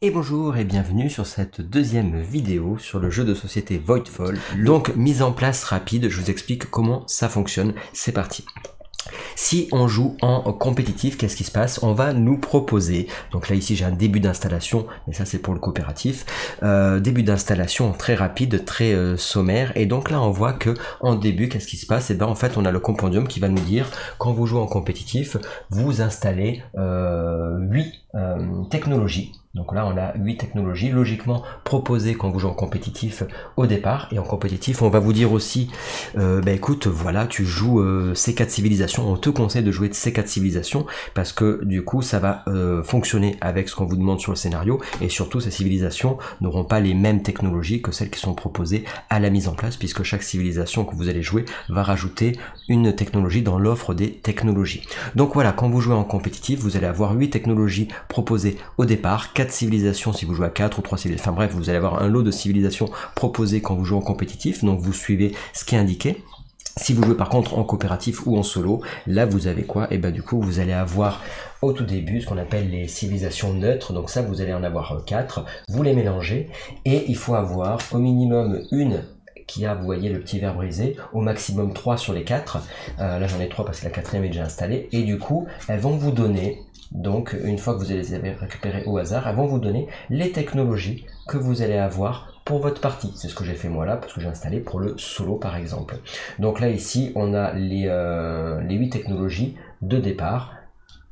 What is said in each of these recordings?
Et bonjour et bienvenue sur cette deuxième vidéo sur le jeu de société Voidfall. Donc mise en place rapide, je vous explique comment ça fonctionne, c'est parti. Si on joue en compétitif, qu'est-ce qui se passe? On va nous proposer, donc là ici j'ai un début d'installation, mais ça c'est pour le coopératif, début d'installation très rapide, très sommaire, et donc là on voit que en début, qu'est-ce qui se passe? Et ben en fait on a le compendium qui va nous dire, quand vous jouez en compétitif, vous installez 8 technologies. Donc là on a 8 technologies logiquement proposées quand vous jouez en compétitif au départ, et en compétitif on va vous dire aussi écoute voilà tu joues ces 4 civilisations, on te conseille de jouer de ces 4 civilisations parce que du coup ça va fonctionner avec ce qu'on vous demande sur le scénario, et surtout ces civilisations n'auront pas les mêmes technologies que celles qui sont proposées à la mise en place, puisque chaque civilisation que vous allez jouer va rajouter une technologie dans l'offre des technologies. Donc voilà, quand vous jouez en compétitif vous allez avoir 8 technologies proposées au départ, 4 civilisations si vous jouez à 4 ou 3 civilisations, enfin bref, vous allez avoir un lot de civilisations proposées quand vous jouez en compétitif, donc vous suivez ce qui est indiqué. Si vous jouez par contre en coopératif ou en solo, là vous avez quoi? Et ben du coup vous allez avoir au tout début ce qu'on appelle les civilisations neutres, donc ça vous allez en avoir 4, vous les mélangez, et il faut avoir au minimum une qui a, vous voyez le petit verre brisé, au maximum 3 sur les 4, là j'en ai 3 parce que la 4e est déjà installée, et du coup elles vont vous donner, donc une fois que vous les avez récupérées au hasard, elles vont vous donner les technologies que vous allez avoir pour votre partie. C'est ce que j'ai fait moi là, parce que j'ai installé pour le solo par exemple. Donc là ici on a les 8 technologies de départ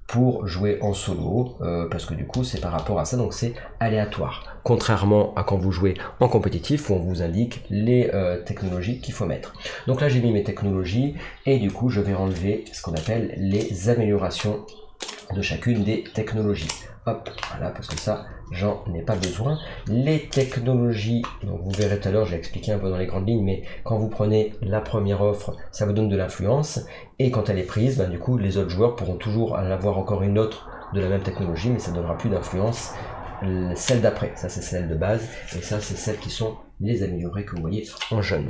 pour jouer en solo, parce que du coup c'est par rapport à ça, donc c'est aléatoire. Contrairement à quand vous jouez en compétitif où on vous indique les technologies qu'il faut mettre. Donc là j'ai mis mes technologies, et du coup je vais enlever ce qu'on appelle les améliorations de chacune des technologies. Hop, voilà, parce que ça, j'en ai pas besoin. Les technologies, donc vous verrez tout à l'heure, j'ai expliqué un peu dans les grandes lignes, mais quand vous prenez la première offre, ça vous donne de l'influence, et quand elle est prise, ben, du coup, les autres joueurs pourront toujours en avoir encore une autre de la même technologie, mais ça ne donnera plus d'influence. Celle d'après, ça c'est celle de base, et ça c'est celles qui sont les améliorées que vous voyez en jaune.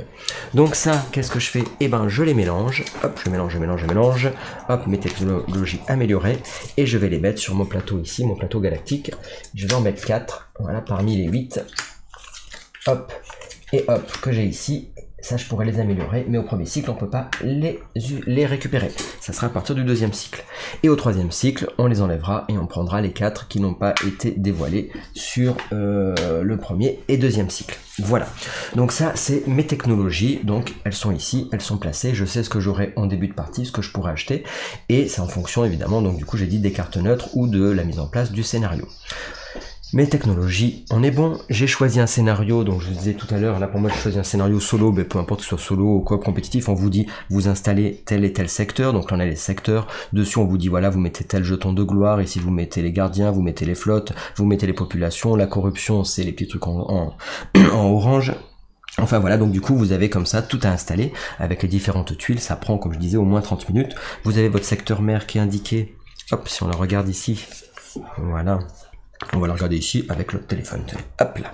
Donc ça, qu'est-ce que je fais? Et ben je les mélange, hop, je mélange, hop, mes technologies améliorées, et je vais les mettre sur mon plateau ici, mon plateau galactique. Je vais en mettre 4, voilà, parmi les 8, hop, et hop, que j'ai ici. Ça je pourrais les améliorer, mais au premier cycle on peut pas les récupérer, ça sera à partir du deuxième cycle, et au troisième cycle on les enlèvera et on prendra les 4 qui n'ont pas été dévoilés sur le premier et deuxième cycle. Voilà, donc ça c'est mes technologies, donc elles sont ici, elles sont placées, je sais ce que j'aurai en début de partie, ce que je pourrais acheter, et c'est en fonction évidemment, donc du coup j'ai dit des cartes neutres ou de la mise en place du scénario. Mes technologies, on est bon, j'ai choisi un scénario, donc je vous disais tout à l'heure, là pour moi je choisis un scénario solo, mais peu importe que ce soit solo ou coop compétitif, on vous dit vous installez tel et tel secteur, donc là on a les secteurs, dessus on vous dit voilà vous mettez tel jeton de gloire, ici vous mettez les gardiens, vous mettez les flottes, vous mettez les populations, la corruption c'est les petits trucs en orange. Enfin voilà, donc du coup vous avez comme ça tout à installer avec les différentes tuiles, ça prend comme je disais au moins 30 minutes, vous avez votre secteur mère qui est indiqué, hop si on la regarde ici, voilà. On va la regarder ici avec le téléphone. Hop là.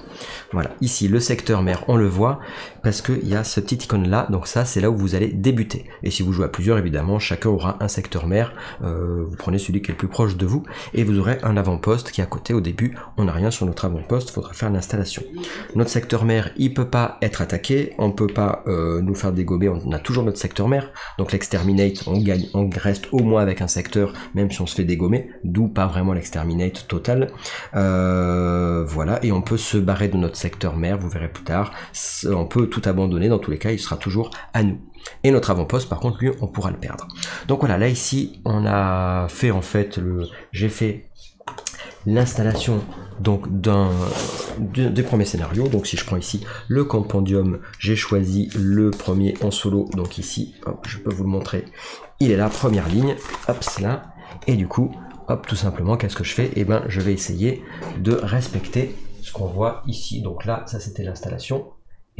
Voilà. Ici, le secteur mère, on le voit parce qu'il y a ce petit icône là. Donc ça, c'est là où vous allez débuter. Et si vous jouez à plusieurs, évidemment, chacun aura un secteur mère. Vous prenez celui qui est le plus proche de vous et vous aurez un avant-poste qui est à côté. Au début, on n'a rien sur notre avant-poste. Il faudra faire l'installation. Notre secteur mère, il peut pas être attaqué. On peut pas nous faire dégommer. On a toujours notre secteur mère. Donc l'exterminate, on gagne, on reste au moins avec un secteur, même si on se fait dégommer. D'où pas vraiment l'exterminate total. Voilà, et on peut se barrer de notre secteur mère, vous verrez plus tard, on peut tout abandonner, dans tous les cas il sera toujours à nous. Et notre avant-poste par contre lui on pourra le perdre. Donc voilà, là ici on a fait en fait j'ai fait l'installation donc des premiers scénarios. Donc si je prends ici le compendium, j'ai choisi le premier en solo, donc ici hop, je peux vous le montrer, il est là, première ligne, hop c'est là, et du coup hop, tout simplement, qu'est-ce que je fais? Et ben, je vais essayer de respecter ce qu'on voit ici. Donc là, ça c'était l'installation.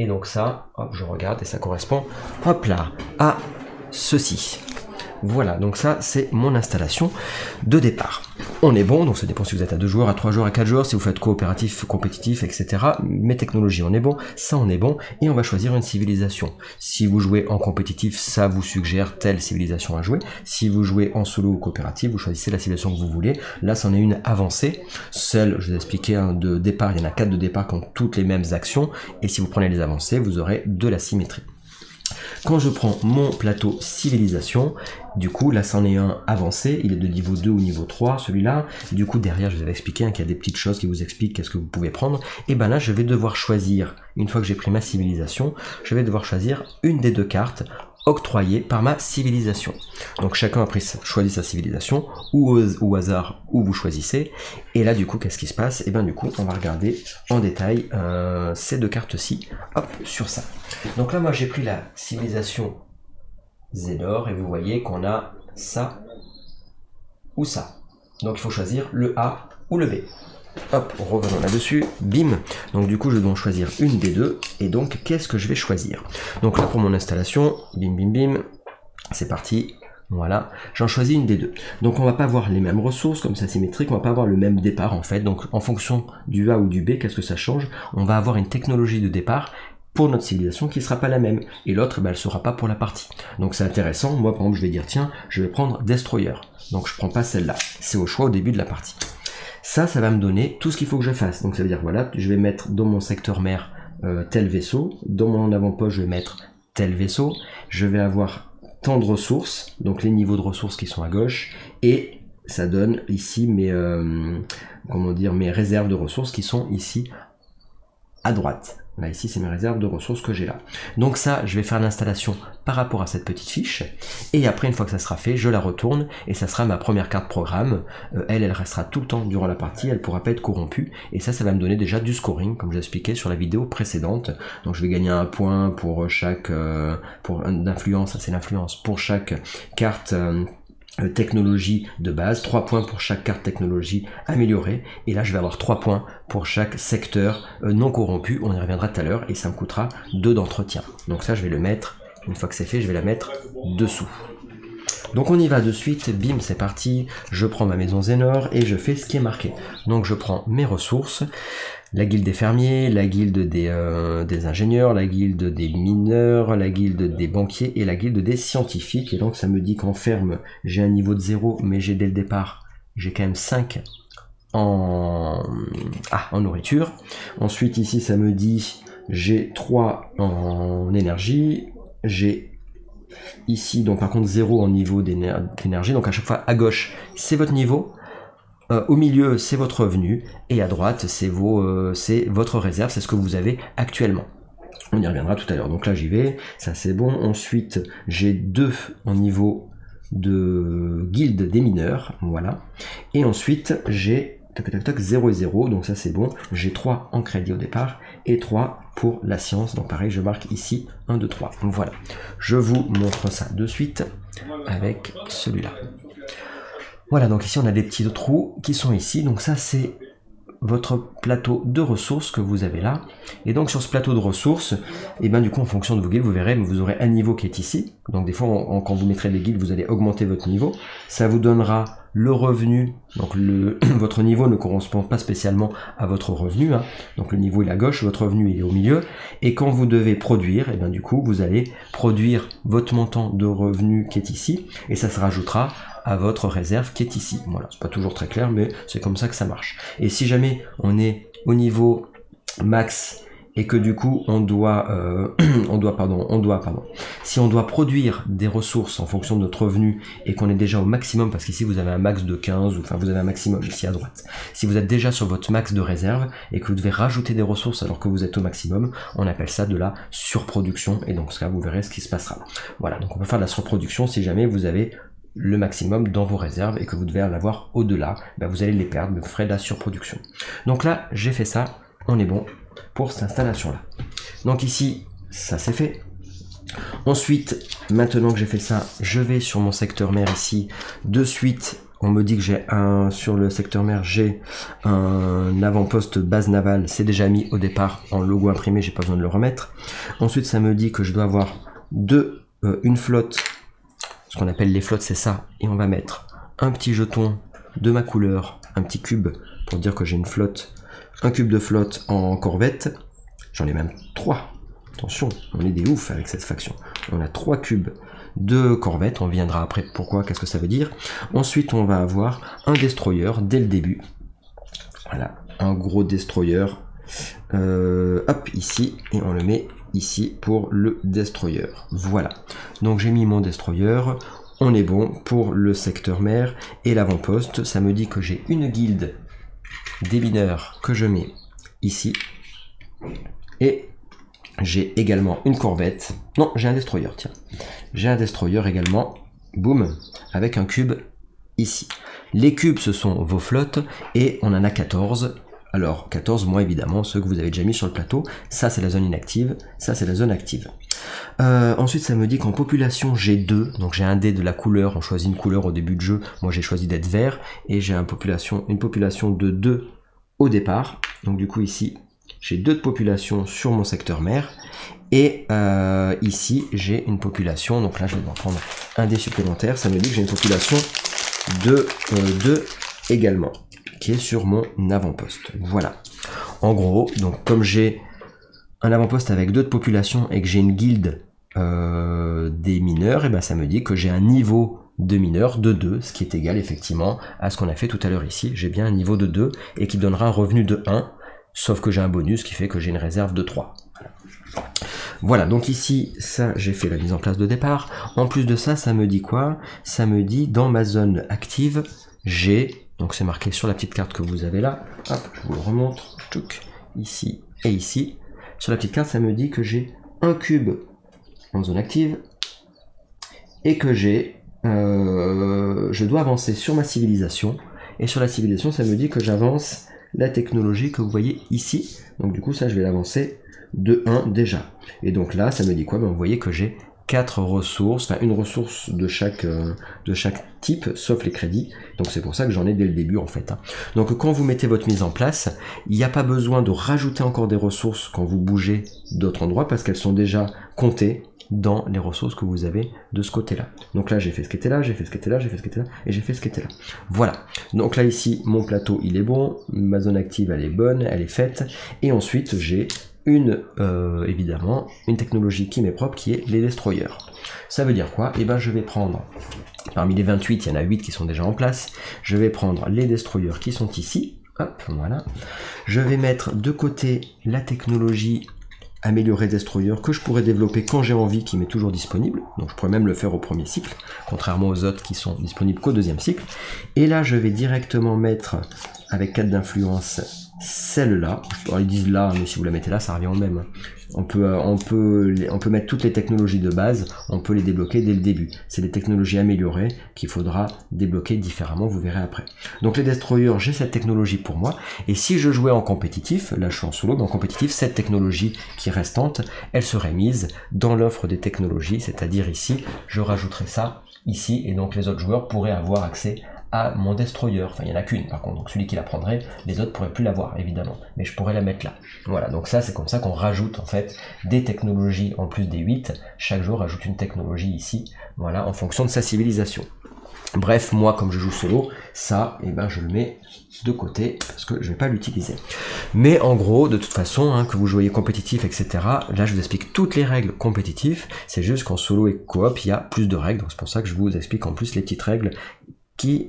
Et donc ça, hop, je regarde et ça correspond, hop là, à ceci. Voilà, donc ça c'est mon installation de départ. On est bon, donc ça dépend si vous êtes à 2 joueurs, à 3 joueurs, à 4 joueurs, si vous faites coopératif, compétitif, etc. Mais technologie, on est bon, ça on est bon, et on va choisir une civilisation. Si vous jouez en compétitif, ça vous suggère telle civilisation à jouer. Si vous jouez en solo ou coopératif, vous choisissez la civilisation que vous voulez. Là, c'en est une avancée. Celle, je vous ai expliqué, de départ, il y en a 4 de départ qui ont toutes les mêmes actions, et si vous prenez les avancées, vous aurez de la symétrie. Quand je prends mon plateau civilisation, du coup là c'en est un avancé, il est de niveau 2 ou niveau 3 celui-là, du coup derrière je vous avais expliqué qu'il y a des petites choses qui vous expliquent qu'est-ce que vous pouvez prendre, et ben là je vais devoir choisir, une fois que j'ai pris ma civilisation, je vais devoir choisir une des 2 cartes octroyées par ma civilisation. Donc chacun a choisi sa civilisation, ou au hasard, où vous choisissez, et là du coup qu'est-ce qui se passe? Et bien du coup on va regarder en détail ces 2 cartes-ci, hop, sur ça. Donc là moi j'ai pris la civilisation Zédor, et vous voyez qu'on a ça ou ça. Donc il faut choisir le A ou le B. Hop, revenons là-dessus, bim. Donc du coup je dois en choisir une des 2, et donc qu'est-ce que je vais choisir? Donc là pour mon installation, bim bim bim, c'est parti. Voilà, j'en choisis une des 2. Donc on va pas avoir les mêmes ressources, comme ça symétrique, on va pas avoir le même départ en fait. Donc en fonction du A ou du B, qu'est-ce que ça change? On va avoir une technologie de départ pour notre civilisation qui sera pas la même, et l'autre ben, elle sera pas pour la partie. Donc c'est intéressant, moi par exemple je vais dire tiens, je vais prendre Destroyer, donc je prends pas celle-là, c'est au choix au début de la partie. Ça va me donner tout ce qu'il faut que je fasse, donc ça veut dire voilà, je vais mettre dans mon secteur mère tel vaisseau, dans mon avant-poste je vais mettre tel vaisseau, je vais avoir tant de ressources, donc les niveaux de ressources qui sont à gauche, et ça donne ici mes, comment dire, mes réserves de ressources qui sont ici à droite. Là, ici, c'est mes réserves de ressources que j'ai là. Donc ça, je vais faire l'installation par rapport à cette petite fiche. Et après, une fois que ça sera fait, je la retourne et ça sera ma première carte programme. Elle restera tout le temps durant la partie, elle ne pourra pas être corrompue. Et ça va me donner déjà du scoring, comme j'ai expliqué sur la vidéo précédente. Donc je vais gagner 1 point pour chaque... pour d'influence, c'est l'influence, pour chaque carte... technologie de base, 3 points pour chaque carte technologie améliorée, et là je vais avoir 3 points pour chaque secteur non corrompu, on y reviendra tout à l'heure, et ça me coûtera 2 d'entretien. Donc ça je vais le mettre, une fois que c'est fait, je vais la mettre dessous. Donc on y va de suite, bim c'est parti, je prends ma maison Zénor et je fais ce qui est marqué. Donc je prends mes ressources, la guilde des fermiers, la guilde des ingénieurs, la guilde des mineurs, la guilde des banquiers et la guilde des scientifiques. Et donc ça me dit qu'en ferme, j'ai un niveau de 0, mais j'ai dès le départ, j'ai quand même 5 en nourriture. Ensuite ici ça me dit, j'ai 3 en énergie, j'ai ici donc par contre 0 en niveau d'énergie, donc à chaque fois à gauche c'est votre niveau, au milieu c'est votre revenu, et à droite c'est votre réserve, c'est ce que vous avez actuellement. On y reviendra tout à l'heure. Donc là j'y vais, ça c'est bon. Ensuite j'ai 2 en niveau de guilde des mineurs, voilà. Et ensuite j'ai 0 et 0, donc ça c'est bon. J'ai 3 en crédit au départ et 3 pour la science, donc pareil je marque ici 1, 2, 3. Voilà, je vous montre ça de suite avec celui-là. Voilà, donc ici on a des petits trous qui sont ici, donc ça c'est votre plateau de ressources que vous avez là. Et donc sur ce plateau de ressources, et bien du coup en fonction de vos guildes, vous verrez, vous aurez un niveau qui est ici. Donc des fois quand vous mettrez les guildes, vous allez augmenter votre niveau. Ça vous donnera le revenu, donc votre niveau ne correspond pas spécialement à votre revenu, hein. Donc le niveau est à gauche, votre revenu il est au milieu, et quand vous devez produire, et bien du coup vous allez produire votre montant de revenu qui est ici, et ça se rajoutera à votre réserve qui est ici. Voilà, c'est pas toujours très clair, mais c'est comme ça que ça marche. Et si jamais on est au niveau max et que du coup on doit si on doit produire des ressources en fonction de notre revenu et qu'on est déjà au maximum, parce qu'ici vous avez un max de 15, ou enfin vous avez un maximum ici à droite, si vous êtes déjà sur votre max de réserve et que vous devez rajouter des ressources alors que vous êtes au maximum, on appelle ça de la surproduction, et donc ça vous verrez ce qui se passera. Voilà, donc on peut faire de la surproduction si jamais vous avez le maximum dans vos réserves et que vous devez en avoir au-delà, ben vous allez les perdre, mais vous ferez de la surproduction. Donc là j'ai fait ça, on est bon pour cette installation là. Donc ici ça c'est fait. Ensuite, maintenant que j'ai fait ça, je vais sur mon secteur mère ici. De suite, on me dit que j'ai sur le secteur mère, j'ai un avant-poste base navale. C'est déjà mis au départ en logo imprimé, j'ai pas besoin de le remettre. Ensuite, ça me dit que je dois avoir une flotte, ce qu'on appelle les flottes, c'est ça. Et on va mettre un petit jeton de ma couleur, un petit cube, pour dire que j'ai une flotte, un cube de flotte en corvette. J'en ai même 3. Attention, on est des oufs avec cette faction. On a 3 cubes de corvette, on viendra après pourquoi, qu'est-ce que ça veut dire. Ensuite, on va avoir un destroyer dès le début. Voilà, un gros destroyer. Hop, ici, et on le met ici pour le destroyer. Voilà, donc j'ai mis mon destroyer. On est bon pour le secteur mer et l'avant-poste. Ça me dit que j'ai une guilde des mineurs que je mets ici. Et j'ai également une corvette. Non, j'ai un destroyer, tiens. J'ai un destroyer également. Boum, avec un cube ici. Les cubes, ce sont vos flottes et on en a 14. Alors, 14, moi évidemment, ceux que vous avez déjà mis sur le plateau. Ça, c'est la zone inactive. Ça, c'est la zone active. Ensuite, ça me dit qu'en population, j'ai 2. Donc, j'ai un dé de la couleur. On choisit une couleur au début de jeu. Moi, j'ai choisi d'être vert. Et j'ai une population de 2 au départ. Donc, du coup, ici, j'ai 2 de population sur mon secteur mer. Et ici, j'ai une population. Donc là, je vais devoir prendre un dé supplémentaire. Ça me dit que j'ai une population de 2 également, qui est sur mon avant-poste. Voilà. En gros, donc comme j'ai un avant-poste avec 2 de population et que j'ai une guilde des mineurs, et ben ça me dit que j'ai un niveau de mineur de 2, ce qui est égal effectivement à ce qu'on a fait tout à l'heure ici. J'ai bien un niveau de 2 et qui donnera un revenu de 1, sauf que j'ai un bonus qui fait que j'ai une réserve de 3. Voilà, donc ici, ça, j'ai fait la mise en place de départ. En plus de ça, ça me dit quoi? Ça me dit, dans ma zone active, j'ai, donc c'est marqué sur la petite carte que vous avez là, hop, je vous le remontre, ici et ici. Sur la petite carte, ça me dit que j'ai un cube en zone active et que j'ai, je dois avancer sur ma civilisation. Et sur la civilisation, ça me dit que j'avance la technologie que vous voyez ici. Donc du coup, ça, je vais l'avancer de 1 déjà. Et donc là, ça me dit quoi? Ben, vous voyez que j'ai 4 ressources, enfin une ressource de chaque type, sauf les crédits. Donc c'est pour ça que j'en ai dès le début en fait. Donc quand vous mettez votre mise en place, il n'y a pas besoin de rajouter encore des ressources quand vous bougez d'autres endroits parce qu'elles sont déjà comptées dans les ressources que vous avez de ce côté-là. Donc là, j'ai fait ce qui était là, j'ai fait ce qui était là, j'ai fait ce qui était là, et j'ai fait ce qui était là. Voilà. Donc là, ici, mon plateau, il est bon, ma zone active, elle est bonne, elle est faite, et ensuite, j'ai évidemment, une technologie qui m'est propre, qui est les destroyers. Ça veut dire quoi? Eh ben, je vais prendre, parmi les 28, il y en a 8 qui sont déjà en place, je vais prendre les destroyers qui sont ici, hop, voilà. Je vais mettre de côté la technologie améliorer destroyer que je pourrais développer quand j'ai envie, qui m'est toujours disponible, donc je pourrais même le faire au premier cycle, contrairement aux autres qui sont disponibles qu'au deuxième cycle. Et là, je vais directement mettre, avec 4 d'influence, celle-là. Alors, ils disent là, mais si vous la mettez là, ça revient au même. On peut mettre toutes les technologies de base, on peut les débloquer dès le début. C'est des technologies améliorées qu'il faudra débloquer différemment, vous verrez après. Donc les destroyers, j'ai cette technologie pour moi, et si je jouais en compétitif, là je suis en solo, mais en compétitif, cette technologie qui est restante, elle serait mise dans l'offre des technologies, c'est-à-dire ici, je rajouterai ça ici, et donc les autres joueurs pourraient avoir accès à mon destroyer, enfin il n'y en a qu'une par contre, donc celui qui la prendrait, les autres pourraient plus l'avoir évidemment, mais je pourrais la mettre là. Voilà, donc ça c'est comme ça qu'on rajoute en fait des technologies en plus des 8, chaque joueur ajoute une technologie ici, voilà, en fonction de sa civilisation. Bref, moi comme je joue solo, ça, eh ben, je le mets de côté parce que je vais pas l'utiliser. Mais en gros, de toute façon, hein, que vous jouiez compétitif, etc., là je vous explique toutes les règles compétitives, c'est juste qu'en solo et coop, il y a plus de règles, donc c'est pour ça que je vous explique en plus les petites règles qui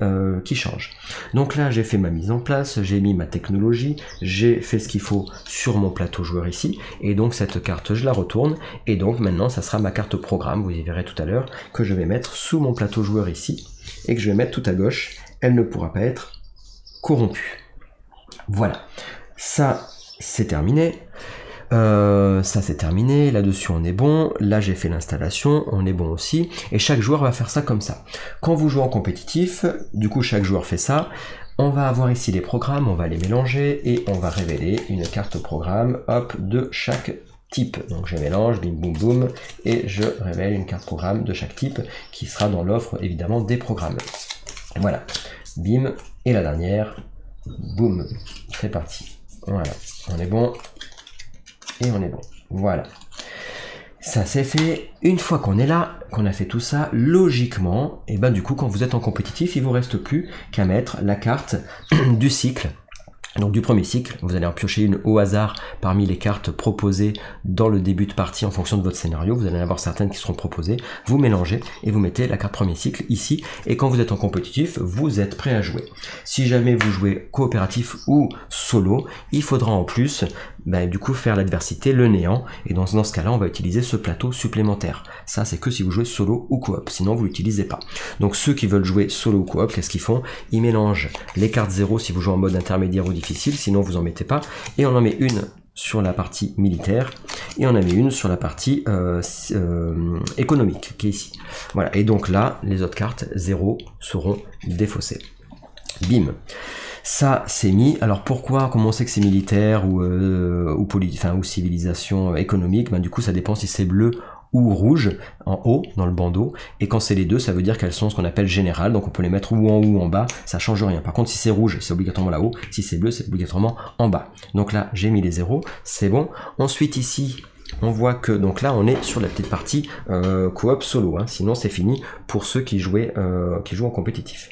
change. Donc là, j'ai fait ma mise en place, j'ai mis ma technologie, j'ai fait ce qu'il faut sur mon plateau joueur ici, et donc cette carte, je la retourne, et donc maintenant, ça sera ma carte programme, vous y verrez tout à l'heure, que je vais mettre sous mon plateau joueur ici, et que je vais mettre tout à gauche, elle ne pourra pas être corrompue. Voilà. Ça, c'est terminé. Ça c'est terminé, là-dessus on est bon, là j'ai fait l'installation, on est bon aussi, et chaque joueur va faire ça comme ça. Quand vous jouez en compétitif, du coup chaque joueur fait ça, on va avoir ici les programmes, on va les mélanger, et on va révéler une carte programme, hop, de chaque type. Donc je mélange, bim boum boum, et je révèle une carte programme de chaque type, qui sera dans l'offre évidemment des programmes. Voilà, bim, et la dernière, boum, c'est parti. Voilà, on est bon. Et on est bon. Voilà. Ça c'est fait. Une fois qu'on est là, qu'on a fait tout ça, logiquement, et ben du coup quand vous êtes en compétitif, il vous reste plus qu'à mettre la carte du cycle. Donc du premier cycle, vous allez en piocher une au hasard parmi les cartes proposées dans le début de partie en fonction de votre scénario. Vous allez en avoir certaines qui seront proposées. Vous mélangez et vous mettez la carte premier cycle ici. Et quand vous êtes en compétitif, vous êtes prêt à jouer. Si jamais vous jouez coopératif ou solo, il faudra en plus du coup faire l'adversité, le néant. Et dans ce cas-là, on va utiliser ce plateau supplémentaire. Ça, c'est que si vous jouez solo ou coop. Sinon, vous l'utilisez pas. Donc ceux qui veulent jouer solo ou coop, qu'est-ce qu'ils font? Ils mélangent les cartes 0 si vous jouez en mode intermédiaire ou difficile, sinon vous en mettez pas, et on en met une sur la partie militaire, et on en met une sur la partie économique, qui est ici. Voilà, et donc là, les autres cartes 0 seront défaussées. Bim. Ça, c'est mis. Alors pourquoi, comment on sait que c'est militaire ou civilisation économique? Du coup, ça dépend si c'est bleu ou rouge en haut dans le bandeau, et quand c'est les deux, ça veut dire qu'elles sont ce qu'on appelle générales, donc on peut les mettre ou en haut ou en bas, ça change rien. Par contre, si c'est rouge, c'est obligatoirement là-haut, si c'est bleu, c'est obligatoirement en bas. Donc là, j'ai mis les zéros, c'est bon. Ensuite ici, on voit que, donc là, on est sur la petite partie coop solo, sinon c'est fini pour ceux qui jouent en compétitif.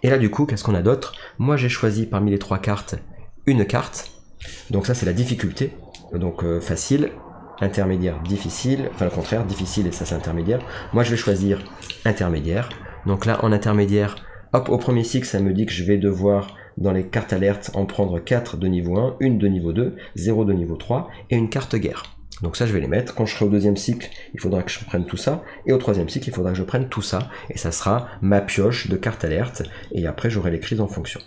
Et là, du coup, qu'est-ce qu'on a d'autre? Moi, j'ai choisi parmi les trois cartes, une carte, donc ça c'est la difficulté, donc facile, intermédiaire, difficile, enfin le contraire, difficile et ça c'est intermédiaire. Moi je vais choisir intermédiaire. Donc là en intermédiaire, hop, au premier cycle ça me dit que je vais devoir dans les cartes alertes en prendre 4 de niveau 1, une de niveau 2, 0 de niveau 3 et une carte guerre. Donc ça je vais les mettre. Quand je serai au deuxième cycle, il faudra que je prenne tout ça, et au troisième cycle il faudra que je prenne tout ça, et ça sera ma pioche de cartes alertes, et après j'aurai les crises en fonction.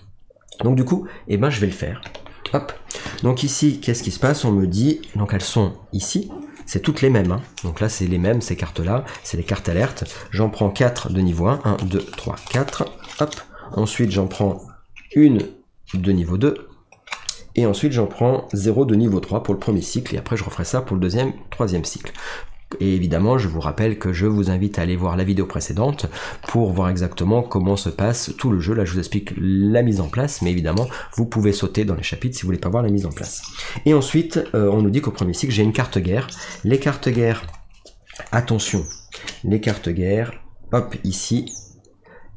Donc du coup, je vais le faire. Hop. Donc ici, qu'est-ce qui se passe? On me dit, donc elles sont ici, c'est toutes les mêmes. Donc là, c'est les mêmes, ces cartes-là, c'est les cartes alertes. J'en prends 4 de niveau 1, 1, 2, 3, 4. Hop. Ensuite, j'en prends une de niveau 2. Et ensuite, j'en prends 0 de niveau 3 pour le premier cycle. Et après, je referai ça pour le deuxième, troisième cycle. Et évidemment, je vous rappelle que je vous invite à aller voir la vidéo précédente pour voir exactement comment se passe tout le jeu. Là, je vous explique la mise en place, mais évidemment, vous pouvez sauter dans les chapitres si vous voulez pas voir la mise en place. Et ensuite, on nous dit qu'au premier cycle, j'ai une carte guerre. Les cartes guerre, attention, les cartes guerre, hop, ici,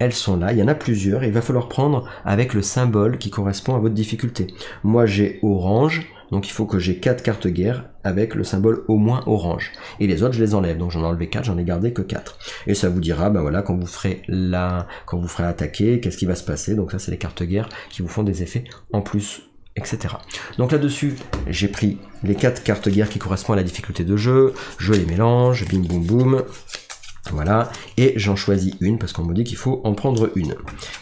elles sont là, il y en a plusieurs, et il va falloir prendre avec le symbole qui correspond à votre difficulté. Moi, j'ai orange, donc il faut que j'ai 4 cartes guerre avec le symbole au moins orange. Et les autres, je les enlève. Donc j'en ai enlevé 4, j'en ai gardé que 4. Et ça vous dira, voilà, quand vous ferez attaquer, qu'est-ce qui va se passer. Donc ça, c'est les cartes guerre qui vous font des effets en plus, etc. Donc là-dessus, j'ai pris les 4 cartes guerre qui correspondent à la difficulté de jeu. Je les mélange, bim boum boum. Voilà, et j'en choisis une parce qu'on me dit qu'il faut en prendre une.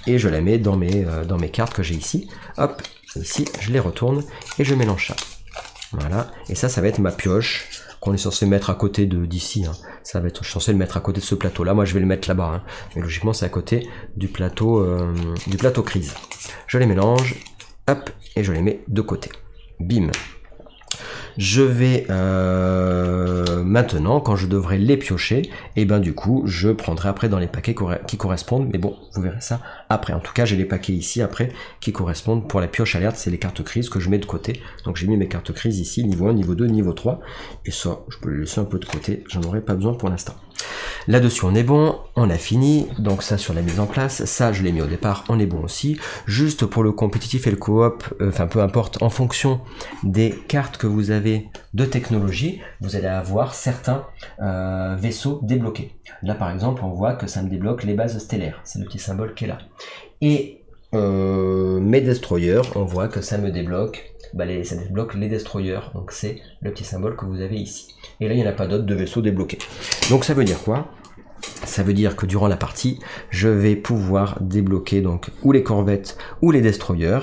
Et je la mets dans mes cartes que j'ai ici. Hop, ici, je les retourne et je mélange ça. Voilà, et ça va être ma pioche qu'on est censé mettre à côté d'ici. Ça va être, je suis censé le mettre à côté de ce plateau-là. Moi, je vais le mettre là-bas. Mais logiquement, c'est à côté du plateau crise. Je les mélange, hop, et je les mets de côté. Bim. Je vais maintenant, quand je devrais les piocher, du coup, je prendrai après dans les paquets qui correspondent, mais bon, vous verrez ça après. En tout cas, j'ai les paquets ici après qui correspondent pour la pioche alerte, c'est les cartes crises que je mets de côté. Donc j'ai mis mes cartes crises ici, niveau 1, niveau 2, niveau 3, et ça, je peux les laisser un peu de côté, j'en aurai pas besoin pour l'instant. Là-dessus, on est bon, on a fini, donc ça sur la mise en place, ça je l'ai mis au départ, on est bon aussi. Juste pour le compétitif et le coop, peu importe, en fonction des cartes que vous avez de technologie, vous allez avoir certains vaisseaux débloqués. Là par exemple, on voit que ça me débloque les bases stellaires, c'est le petit symbole qui est là. Et mes destroyers, on voit que ça me débloque, ça débloque les destroyers, donc c'est le petit symbole que vous avez ici. Et là, il n'y en a pas d'autres de vaisseaux débloqués. Donc ça veut dire quoi? Ça veut dire que durant la partie, je vais pouvoir débloquer donc ou les corvettes ou les destroyers.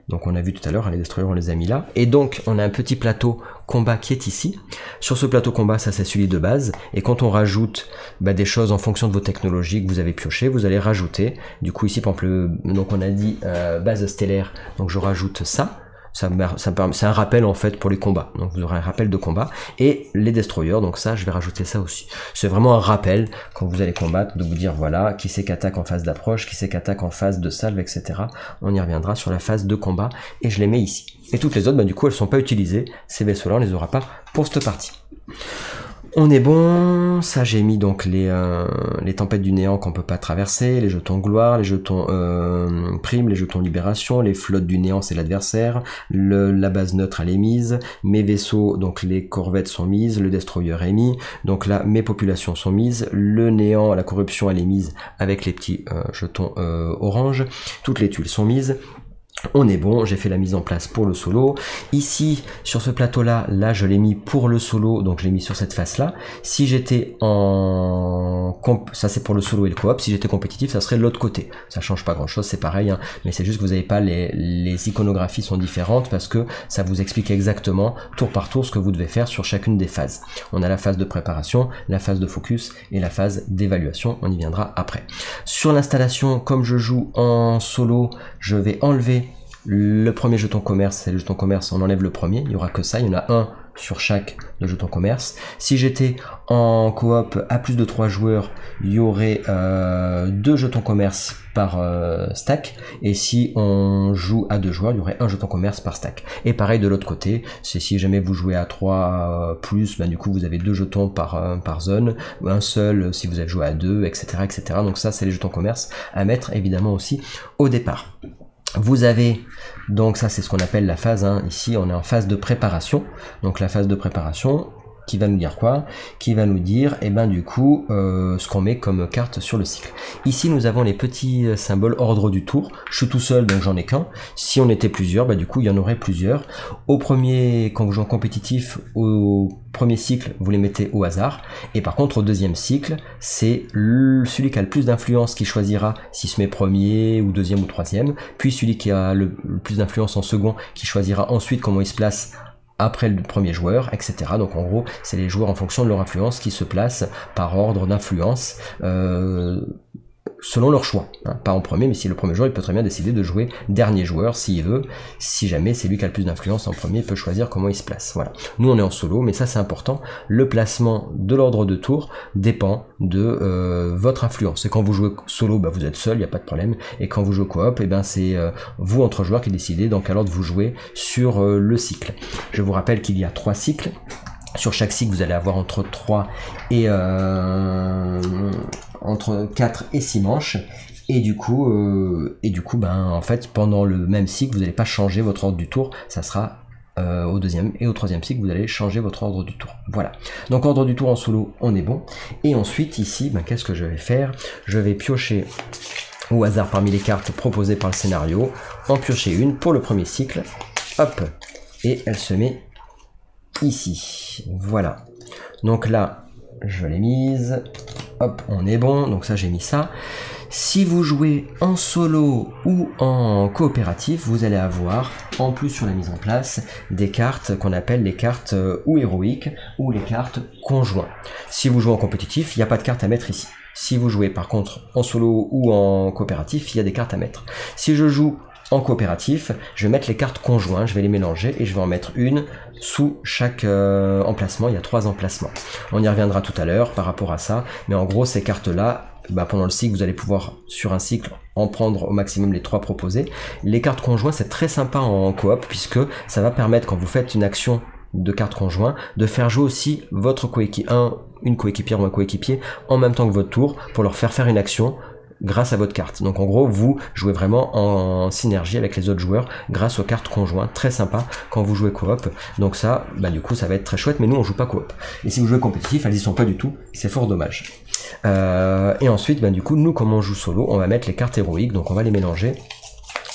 Donc on a vu tout à l'heure, les destroyers on les a mis là. Et donc on a un petit plateau combat qui est ici. Sur ce plateau combat, ça c'est celui de base. Et quand on rajoute des choses en fonction de vos technologies que vous avez piochées, vous allez rajouter. Du coup ici par exemple, donc on a dit base stellaire, donc je rajoute ça. C'est un rappel en fait pour les combats, donc vous aurez un rappel de combat, et les destroyers, donc ça je vais rajouter ça aussi. C'est vraiment un rappel quand vous allez combattre, de vous dire voilà, qui c'est qu'attaque en phase d'approche, qui c'est qu'attaque en phase de salve, etc. On y reviendra sur la phase de combat, et je les mets ici. Et toutes les autres, du coup elles sont pas utilisées, ces vaisseaux là on les aura pas pour cette partie. On est bon, ça j'ai mis donc les tempêtes du néant qu'on peut pas traverser, les jetons gloire, les jetons prime, les jetons libération, les flottes du néant c'est l'adversaire, la base neutre elle est mise, mes vaisseaux, donc les corvettes sont mises, le destroyer est mis, donc là mes populations sont mises, le néant, la corruption elle est mise avec les petits jetons orange, toutes les tuiles sont mises. On est bon, j'ai fait la mise en place pour le solo. Ici, sur ce plateau-là, là je l'ai mis pour le solo, donc je l'ai mis sur cette face-là. Si j'étais ça c'est pour le solo et le coop, si j'étais compétitif, ça serait de l'autre côté. Ça change pas grand-chose, c'est pareil, hein, mais c'est juste que vous n'avez pas les iconographies sont différentes parce que ça vous explique exactement, tour par tour, ce que vous devez faire sur chacune des phases. On a la phase de préparation, la phase de focus et la phase d'évaluation, on y viendra après. Sur l'installation, comme je joue en solo, je vais enlever le premier jeton commerce, c'est le jeton commerce, on enlève le premier, il n'y aura que ça, il y en a un sur chaque de jeton commerce. Si j'étais en coop à plus de 3 joueurs, il y aurait 2 jetons commerce par stack, et si on joue à 2 joueurs, il y aurait un jeton commerce par stack. Et pareil de l'autre côté, c'est si jamais vous jouez à 3 plus, bah, du coup vous avez 2 jetons par zone, un seul si vous avez joué à 2, etc. etc. Donc ça c'est les jetons commerce à mettre évidemment aussi au départ. Vous avez, donc ça c'est ce qu'on appelle la phase, hein. Ici on est en phase de préparation, donc la phase de préparation qui va nous dire quoi? Qui va nous dire, et ben du coup, ce qu'on met comme carte sur le cycle. Ici nous avons les petits symboles ordre du tour, je suis tout seul donc j'en ai qu'un, si on était plusieurs, bah du coup il y en aurait plusieurs. Au premier, quand vous jouez en compétitif, au premier cycle, vous les mettez au hasard, et par contre au deuxième cycle, c'est celui qui a le plus d'influence qui choisira s'il se met premier ou deuxième ou troisième, puis celui qui a le plus d'influence en second qui choisira ensuite comment il se place après le premier joueur, etc. Donc en gros, c'est les joueurs en fonction de leur influence qui se placent par ordre d'influence selon leur choix, hein. Pas en premier, mais si le premier joueur, il peut très bien décider de jouer dernier joueur s'il veut. Si jamais c'est lui qui a le plus d'influence en premier, il peut choisir comment il se place. Voilà. Nous on est en solo, mais ça c'est important. Le placement de l'ordre de tour dépend de votre influence. Et quand vous jouez solo, bah, vous êtes seul, il n'y a pas de problème. Et quand vous jouez coop, et ben c'est vous entre joueurs qui décidez dans quel ordre vous jouez sur le cycle. Je vous rappelle qu'il y a 3 cycles. Sur chaque cycle, vous allez avoir entre 3 et entre 4 et 6 manches. Et du coup, ben, en fait, pendant le même cycle, vous n'allez pas changer votre ordre du tour. Ça sera au deuxième et au troisième cycle, vous allez changer votre ordre du tour. Voilà. Donc, ordre du tour en solo, on est bon. Et ensuite, ici, ben, qu'est-ce que je vais faire? Je vais piocher au hasard parmi les cartes proposées par le scénario. En piocher une pour le premier cycle. Hop. Et elle se met ici, voilà. Donc là, je l'ai mise, hop, on est bon, donc ça j'ai mis ça. Si vous jouez en solo ou en coopératif, vous allez avoir, en plus sur la mise en place, des cartes qu'on appelle les cartes ou héroïques ou les cartes conjoints. Si vous jouez en compétitif, il n'y a pas de carte à mettre ici. Si vous jouez par contre en solo ou en coopératif, il y a des cartes à mettre. Si je joue en coopératif, je vais mettre les cartes conjoints, je vais les mélanger et je vais en mettre une sous chaque emplacement. Il y a 3 emplacements. On y reviendra tout à l'heure par rapport à ça, mais en gros ces cartes-là, bah, pendant le cycle, vous allez pouvoir sur un cycle en prendre au maximum les 3 proposés. Les cartes conjoints, c'est très sympa en coop puisque ça va permettre quand vous faites une action de cartes conjoints de faire jouer aussi votre une coéquipière ou un coéquipier en même temps que votre tour pour leur faire une action grâce à votre carte. Donc en gros, vous jouez vraiment en synergie avec les autres joueurs grâce aux cartes conjointes. Très sympa quand vous jouez coop. Donc ça, bah du coup, ça va être très chouette, mais nous on joue pas coop. Et si vous jouez compétitif, elles y sont pas du tout. C'est fort dommage. Et ensuite, bah du coup, nous comme on joue solo, on va mettre les cartes héroïques. Donc on va les mélanger.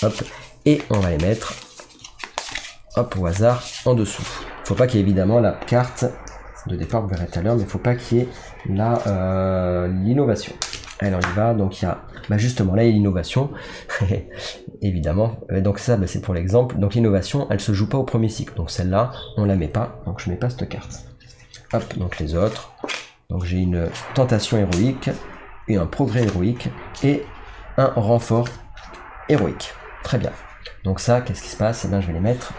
Hop. Et on va les mettre hop au hasard en dessous. Faut pas qu'il y ait évidemment la carte de départ, vous verrez tout à l'heure, mais il faut pas qu'il y ait l'innovation. Alors on y va, donc il y a, bah justement là il y a l'innovation, évidemment, donc ça bah, c'est pour l'exemple, donc l'innovation elle se joue pas au premier cycle, donc celle-là on la met pas, donc je mets pas cette carte. Hop, donc les autres, donc j'ai une tentation héroïque, et un progrès héroïque, et un renfort héroïque, très bien. Donc ça, qu'est-ce qui se passe? Eh bien je vais les mettre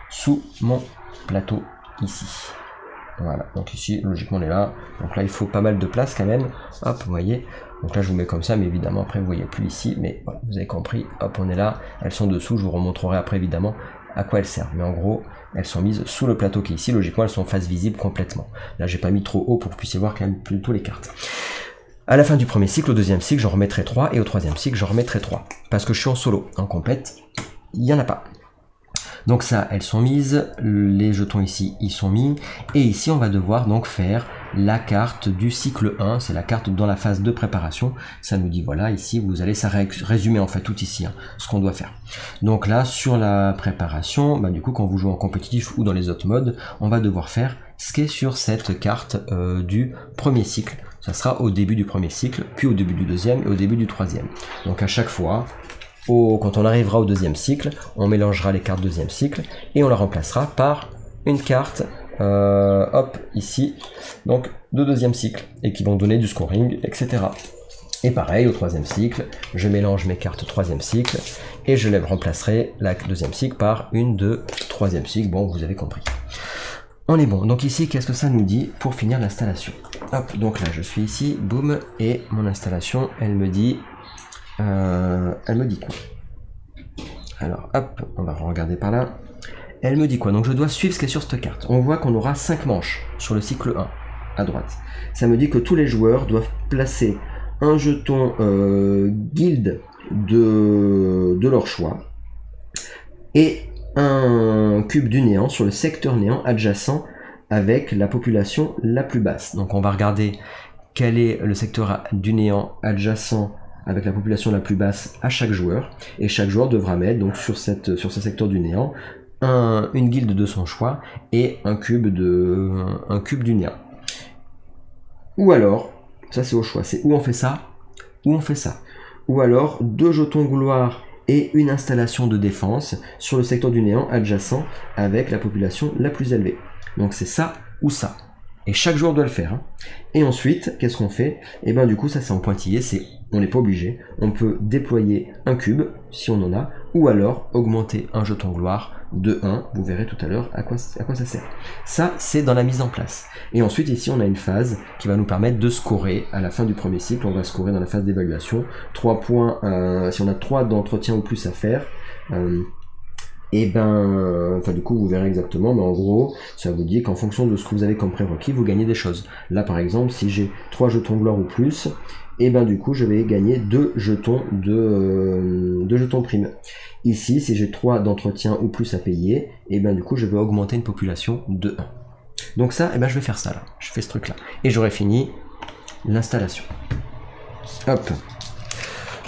sous mon plateau ici. Voilà, donc ici, logiquement, on est là. Donc là, il faut pas mal de place quand même. Hop, vous voyez. Donc là, je vous mets comme ça, mais évidemment, après, vous voyez plus ici. Mais voilà, vous avez compris. Hop, on est là. Elles sont dessous. Je vous remontrerai après, évidemment, à quoi elles servent. Mais en gros, elles sont mises sous le plateau qui est ici. Logiquement, elles sont en face visible complètement. Là, j'ai pas mis trop haut pour que vous puissiez voir quand même plutôt les cartes. À la fin du premier cycle, au deuxième cycle, j'en remettrai 3 et au troisième cycle, j'en remettrai 3. Parce que je suis en solo. En complète, il n'y en a pas. Donc ça, elles sont mises, les jetons ici, ils sont mis, et ici on va devoir donc faire la carte du cycle 1, c'est la carte dans la phase de préparation, ça nous dit voilà, ici vous allez, ça résumer en fait tout ici, hein, ce qu'on doit faire. Donc là, sur la préparation, bah, du coup quand vous jouez en compétitif ou dans les autres modes, on va devoir faire ce qui est sur cette carte du premier cycle. Ça sera au début du premier cycle, puis au début du deuxième et au début du troisième. Donc à chaque fois, quand on arrivera au deuxième cycle, on mélangera les cartes deuxième cycle et on la remplacera par une carte, hop, ici, donc de deuxième cycle, et qui vont donner du scoring, etc. Et pareil, au troisième cycle, je mélange mes cartes troisième cycle et je les remplacerai la deuxième cycle par une de troisième cycle. Bon, vous avez compris. On est bon. Donc ici, qu'est-ce que ça nous dit pour finir l'installation? Hop, donc là, je suis ici, boum, et mon installation, elle me dit quoi? Alors hop, on va regarder par là. Elle me dit quoi? Donc je dois suivre ce qui est sur cette carte. On voit qu'on aura 5 manches sur le cycle 1 à droite. Ça me dit que tous les joueurs doivent placer un jeton guilde de leur choix et un cube du néant sur le secteur néant adjacent avec la population la plus basse. Donc on va regarder quel est le secteur du néant adjacent avec la population la plus basse à chaque joueur, et chaque joueur devra mettre donc sur ce secteur du néant une guilde de son choix et un cube du néant. Ou alors, ça c'est au choix, c'est où on fait ça, ou on fait ça. Ou alors 2 jetons gloire et une installation de défense sur le secteur du néant adjacent avec la population la plus élevée. Donc c'est ça ou ça. Et chaque joueur doit le faire. Hein. Et ensuite, qu'est-ce qu'on fait? Et bien du coup, ça c'est en pointillé, on n'est pas obligé. On peut déployer un cube, si on en a, ou alors augmenter un jeton gloire de 1. Vous verrez tout à l'heure à quoi ça sert. Ça, c'est dans la mise en place. Et ensuite, ici, on a une phase qui va nous permettre de scorer à la fin du premier cycle. On va scorer dans la phase d'évaluation. 3 points, si on a 3 d'entretien ou plus à faire, et ben, enfin du coup vous verrez exactement, mais en gros ça vous dit qu'en fonction de ce que vous avez comme prérequis, vous gagnez des choses. Là par exemple, si j'ai 3 jetons gloire ou plus, et ben du coup je vais gagner 2 jetons de jetons prime. Ici, si j'ai 3 d'entretien ou plus à payer, et ben du coup je vais augmenter une population de 1. Donc ça, et ben je vais faire ça là, je fais ce truc là. Et j'aurai fini l'installation. Hop.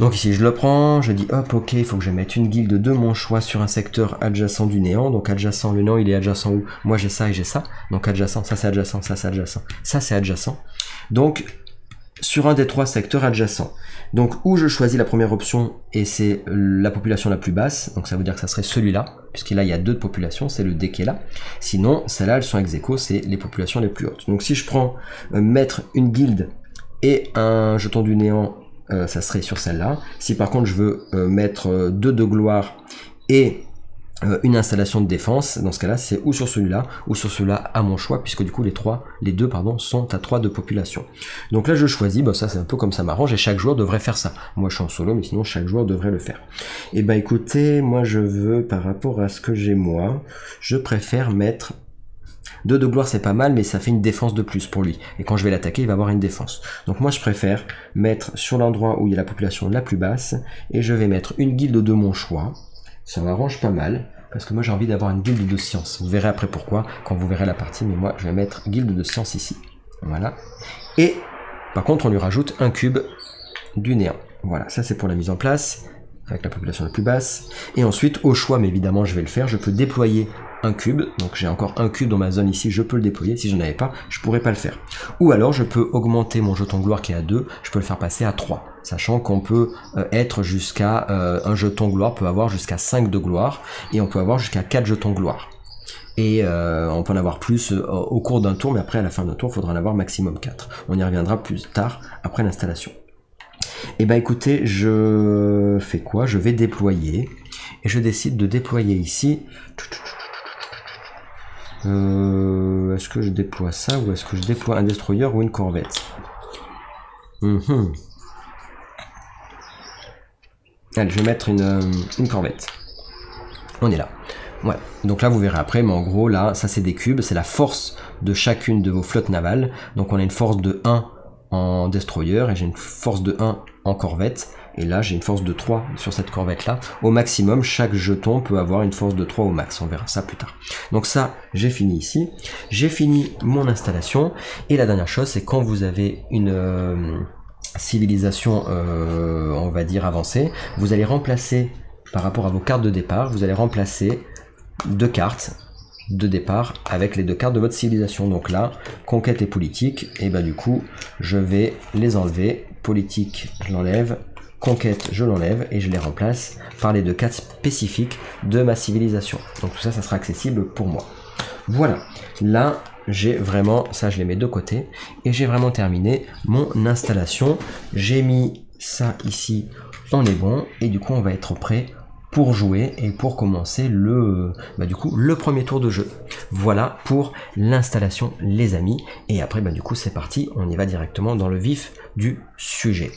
Donc ici je le prends, je dis hop ok, il faut que je mette une guilde de mon choix sur un secteur adjacent du néant. Donc adjacent, le néant il est adjacent où? Moi j'ai ça et j'ai ça. Donc adjacent, ça c'est adjacent, ça c'est adjacent, ça c'est adjacent. Donc sur un des 3 secteurs adjacents. Donc où je choisis la première option et c'est la population la plus basse. Donc ça veut dire que ça serait celui-là, puisque là il y a 2 populations, c'est le D qui est là. Sinon celles-là elles sont ex aequo, c'est les populations les plus hautes. Donc si je prends mettre une guilde et un jeton du néant, ça serait sur celle-là. Si par contre je veux mettre 2 de gloire et une installation de défense, dans ce cas-là c'est ou sur celui-là ou sur celui-là à mon choix, puisque du coup les deux sont à 3 de population. Donc là je choisis, bah, ça c'est un peu comme ça m'arrange, et chaque joueur devrait faire ça. Moi je suis en solo, mais sinon chaque joueur devrait le faire. Et bah écoutez, moi je veux, par rapport à ce que j'ai moi, je préfère mettre 2 de gloire, c'est pas mal, mais ça fait une défense de plus pour lui. Et quand je vais l'attaquer, il va avoir une défense. Donc moi, je préfère mettre sur l'endroit où il y a la population la plus basse, et je vais mettre une guilde de mon choix. Ça m'arrange pas mal, parce que moi, j'ai envie d'avoir une guilde de science. Vous verrez après pourquoi, quand vous verrez la partie, mais moi, je vais mettre guilde de science ici. Voilà. Et, par contre, on lui rajoute un cube du néant. Voilà, ça c'est pour la mise en place, avec la population la plus basse. Et ensuite, au choix, mais évidemment, je vais le faire, je peux déployer un cube, donc j'ai encore un cube dans ma zone ici, je peux le déployer. Si je n'en avais pas, je pourrais pas le faire. Ou alors je peux augmenter mon jeton gloire qui est à 2, je peux le faire passer à 3, sachant qu'on peut être jusqu'à un jeton gloire peut avoir jusqu'à 5 de gloire, et on peut avoir jusqu'à 4 jetons gloire. Et on peut en avoir plus au cours d'un tour, mais après à la fin d'un tour, il faudra en avoir maximum 4. On y reviendra plus tard après l'installation. Et bah écoutez, je fais quoi? Je vais déployer, et je décide de déployer ici. Est-ce que je déploie ça ou est-ce que je déploie un destroyer ou une corvette? Allez, je vais mettre une corvette. On est là. Ouais, donc là vous verrez après, mais en gros là, ça c'est des cubes, c'est la force de chacune de vos flottes navales. Donc on a une force de 1 en destroyer et j'ai une force de 1 en corvette. Et là j'ai une force de 3 sur cette corvette là. Au maximum, chaque jeton peut avoir une force de 3 au max, on verra ça plus tard. Donc ça, j'ai fini ici. J'ai fini mon installation. Et la dernière chose, c'est quand vous avez une civilisation, on va dire avancée, vous allez remplacer, par rapport à vos cartes de départ, vous allez remplacer 2 cartes de départ avec les 2 cartes de votre civilisation. Donc là, conquête et politique, et bah du coup, je vais les enlever. Politique, je l'enlève. Conquête, je l'enlève et je les remplace par les 2 cartes spécifiques de ma civilisation. Donc tout ça, ça sera accessible pour moi. Voilà. Là, j'ai vraiment, ça je les mets de côté, et j'ai vraiment terminé mon installation. J'ai mis ça ici, on est bon, et du coup on va être prêt pour jouer et pour commencer le premier tour de jeu. Voilà pour l'installation les amis, et après du coup c'est parti, on y va directement dans le vif du sujet.